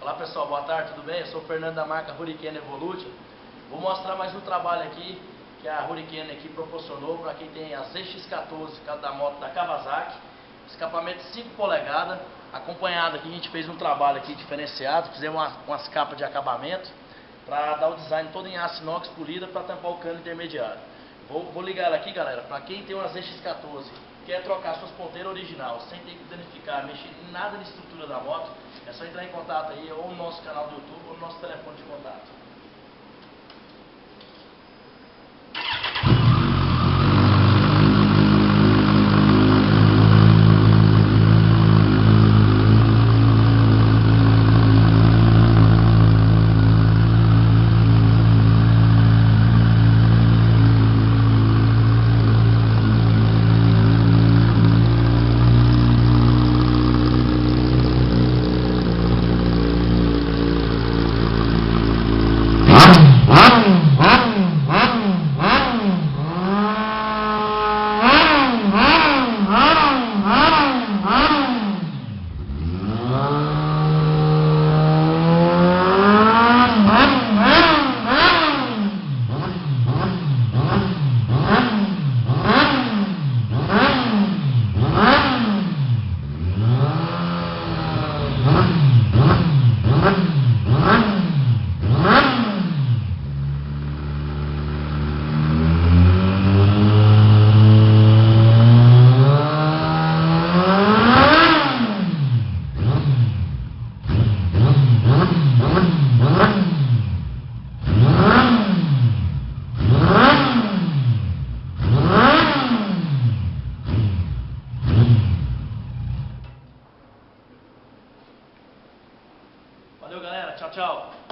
Olá pessoal, boa tarde, tudo bem? Eu sou o Fernando da marca Hurricane Evolution. Vou mostrar mais um trabalho aqui que a Hurricane aqui proporcionou para quem tem a ZX14, da moto da Kawasaki, escapamento 5 polegadas, acompanhado aqui a gente fez um trabalho aqui diferenciado, fizemos umas capas de acabamento para dar o design todo em aço inox polida para tampar o cano intermediário. Vou ligar ela aqui, galera, para quem tem uma ZX14, quer trocar suas ponteiras original sem ter que danificar, mexer em nada na estrutura da moto, é só entrar em contato aí ou no nosso canal do YouTube ou no nosso telefone de contato. Valeu, galera. Tchau, tchau.